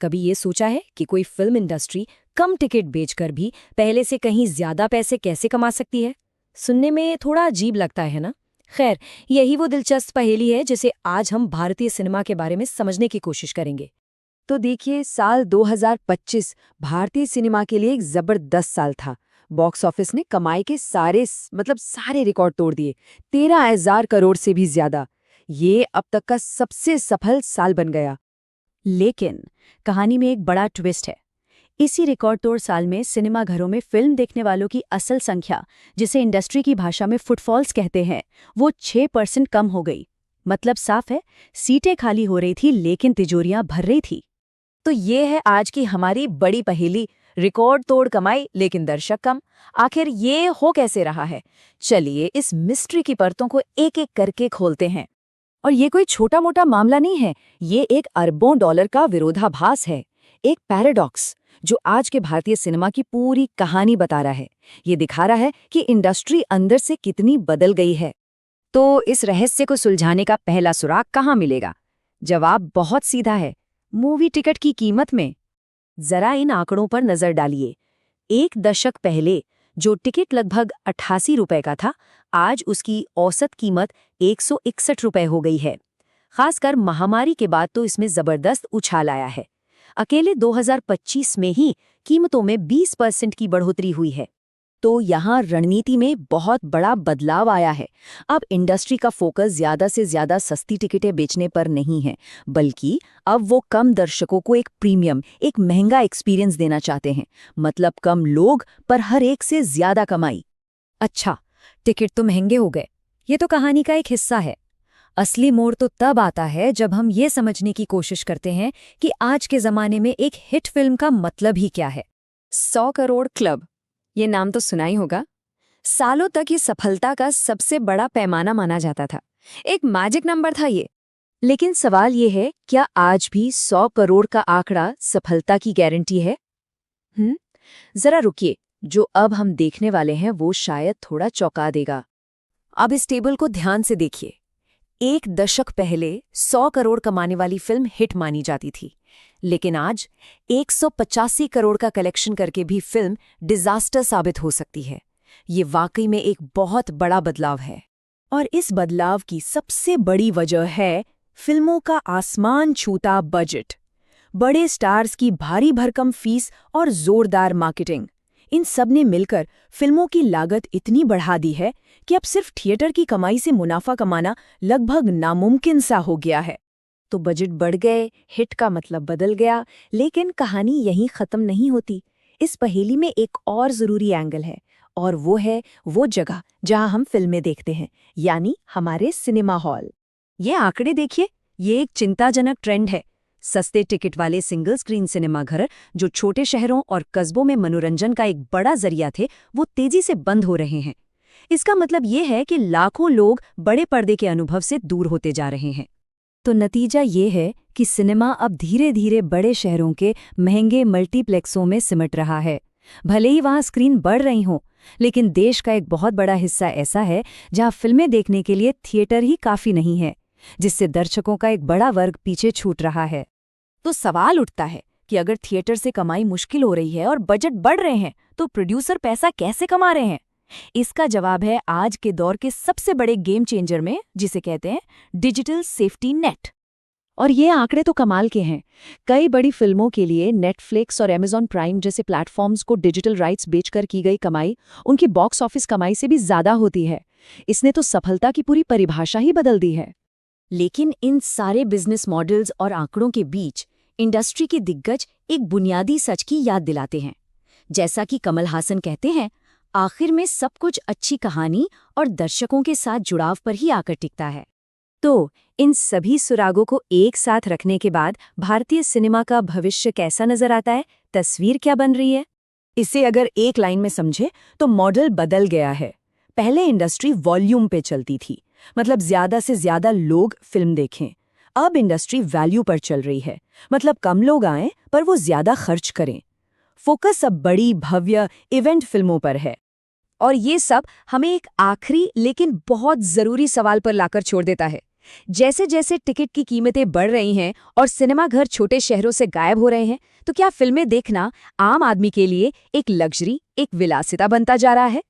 कभी ये सोचा है कि कोई फिल्म इंडस्ट्री कम टिकट बेचकर भी पहले से कहीं ज्यादा पैसे कैसे कमा सकती है? सुनने में थोड़ा अजीब लगता है ना? खैर, यही वो दिलचस्प पहेली है जिसे आज हम भारतीय सिनेमा के बारे में समझने की कोशिश करेंगे। तो देखिए, साल 2025 भारतीय सिनेमा के लिए एक जबरदस्त साल था। बॉक्स ऑफिस ने कमाई के सारे रिकॉर्ड तोड़ दिए। 13,000 करोड़ से भी ज्यादा। ये अब तक का सबसे सफल साल बन गया। लेकिन कहानी में एक बड़ा ट्विस्ट है। इसी रिकॉर्ड तोड़ साल में सिनेमा घरों में फिल्म देखने वालों की असल संख्या, जिसे इंडस्ट्री की भाषा में फुटफॉल्स कहते हैं, वो 6% कम हो गई। मतलब साफ है, सीटें खाली हो रही थी लेकिन तिजोरियां भर रही थी। तो ये है आज की हमारी बड़ी पहेली, रिकॉर्ड तोड़ कमाई लेकिन दर्शक कम। आखिर ये हो कैसे रहा है? चलिए इस मिस्ट्री की परतों को एक एक करके खोलते हैं। और ये कोई छोटा मोटा मामला नहीं है, ये एक अरबों डॉलर का विरोधाभास है, एक पैराडॉक्स जो आज के भारतीय सिनेमा की पूरी कहानी बता रहा है। ये दिखा रहा है कि इंडस्ट्री अंदर से कितनी बदल गई है। तो इस रहस्य को सुलझाने का पहला सुराग कहाँ मिलेगा? जवाब बहुत सीधा है, मूवी टिकट की कीमत में। जरा इन आंकड़ों पर नजर डालिए। एक दशक पहले जो टिकट लगभग 88 रुपए का था, आज उसकी औसत कीमत 161 रुपए हो गई है। खासकर महामारी के बाद तो इसमें जबरदस्त उछाल आया है। अकेले 2025 में ही कीमतों में 20% की बढ़ोतरी हुई है। तो यहाँ रणनीति में बहुत बड़ा बदलाव आया है। अब इंडस्ट्री का फोकस ज्यादा से ज्यादा सस्ती टिकटें बेचने पर नहीं है, बल्कि अब वो कम दर्शकों को एक प्रीमियम, एक महंगा एक्सपीरियंस देना चाहते हैं। मतलब कम लोग पर हर एक से ज्यादा कमाई। अच्छा, टिकट तो महंगे हो गए, ये तो कहानी का एक हिस्सा है। असली मोड़ तो तब आता है जब हम ये समझने की कोशिश करते हैं कि आज के जमाने में एक हिट फिल्म का मतलब ही क्या है। 100 करोड़ क्लब, ये नाम तो सुना ही होगा। सालों तक ये सफलता का सबसे बड़ा पैमाना माना जाता था, एक मैजिक नंबर था ये। लेकिन सवाल ये है, क्या आज भी 100 करोड़ का आंकड़ा सफलता की गारंटी है? जरा रुकिए, जो अब हम देखने वाले हैं वो शायद थोड़ा चौंका देगा। अब इस टेबल को ध्यान से देखिए। एक दशक पहले 100 करोड़ कमाने वाली फिल्म हिट मानी जाती थी, लेकिन आज 185 करोड़ का कलेक्शन करके भी फिल्म डिजास्टर साबित हो सकती है। ये वाकई में एक बहुत बड़ा बदलाव है। और इस बदलाव की सबसे बड़ी वजह है फिल्मों का आसमान छूता बजट, बड़े स्टार्स की भारी भरकम फीस और जोरदार मार्केटिंग। इन सब ने मिलकर फिल्मों की लागत इतनी बढ़ा दी है कि अब सिर्फ थिएटर की कमाई से मुनाफा कमाना लगभग नामुमकिन सा हो गया है। तो बजट बढ़ गए, हिट का मतलब बदल गया, लेकिन कहानी यहीं खत्म नहीं होती। इस पहेली में एक और जरूरी एंगल है, और वो है वो जगह जहां हम फिल्में देखते हैं, यानी हमारे सिनेमा हॉल। ये आंकड़े देखिए, ये एक चिंताजनक ट्रेंड है। सस्ते टिकट वाले सिंगल स्क्रीन सिनेमाघर, जो छोटे शहरों और कस्बों में मनोरंजन का एक बड़ा जरिया थे, वो तेजी से बंद हो रहे हैं। इसका मतलब ये है कि लाखों लोग बड़े पर्दे के अनुभव से दूर होते जा रहे हैं। तो नतीजा ये है कि सिनेमा अब धीरे धीरे बड़े शहरों के महंगे मल्टीप्लेक्सों में सिमट रहा है। भले ही वहाँ स्क्रीन बढ़ रही हों, लेकिन देश का एक बहुत बड़ा हिस्सा ऐसा है जहाँ फिल्में देखने के लिए थिएटर ही काफ़ी नहीं है, जिससे दर्शकों का एक बड़ा वर्ग पीछे छूट रहा है। तो सवाल उठता है कि अगर थिएटर से कमाई मुश्किल हो रही है और बजट बढ़ रहे हैं, तो प्रोड्यूसर पैसा कैसे कमा रहे हैं? इसका जवाब है आज के दौर के सबसे बड़े गेम चेंजर में, जिसे कहते हैं डिजिटल सेफ्टी नेट। और ये आंकड़े तो कमाल के हैं। कई बड़ी फिल्मों के लिए नेटफ्लिक्स और अमेज़न प्राइम जैसे प्लेटफॉर्म्स को डिजिटल राइट्स बेचकर की गई कमाई उनकी बॉक्स ऑफिस कमाई से भी ज्यादा होती है। इसने तो सफलता की पूरी परिभाषा ही बदल दी है। लेकिन इन सारे बिजनेस मॉडल्स और आंकड़ों के बीच इंडस्ट्री के दिग्गज एक बुनियादी सच की याद दिलाते हैं। जैसा कि कमल हासन कहते हैं, आखिर में सब कुछ अच्छी कहानी और दर्शकों के साथ जुड़ाव पर ही आकर टिकता है। तो इन सभी सुरागों को एक साथ रखने के बाद भारतीय सिनेमा का भविष्य कैसा नजर आता है, तस्वीर क्या बन रही है? इसे अगर एक लाइन में समझे तो मॉडल बदल गया है। पहले इंडस्ट्री वॉल्यूम पे चलती थी, मतलब ज्यादा से ज्यादा लोग फिल्म देखें। अब इंडस्ट्री वैल्यू पर चल रही है, मतलब कम लोग आएं पर वो ज्यादा खर्च करें। फोकस अब बड़ी भव्य इवेंट फिल्मों पर है। और ये सब हमें एक आखिरी लेकिन बहुत जरूरी सवाल पर लाकर छोड़ देता है जैसे जैसे टिकट की कीमतें बढ़ रही हैं और सिनेमाघर छोटे शहरों से गायब हो रहे हैं, तो क्या फिल्में देखना आम आदमी के लिए एक लग्जरी, एक विलासिता बनता जा रहा है?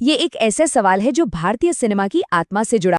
ये एक ऐसा सवाल है जो भारतीय सिनेमा की आत्मा से जुड़ा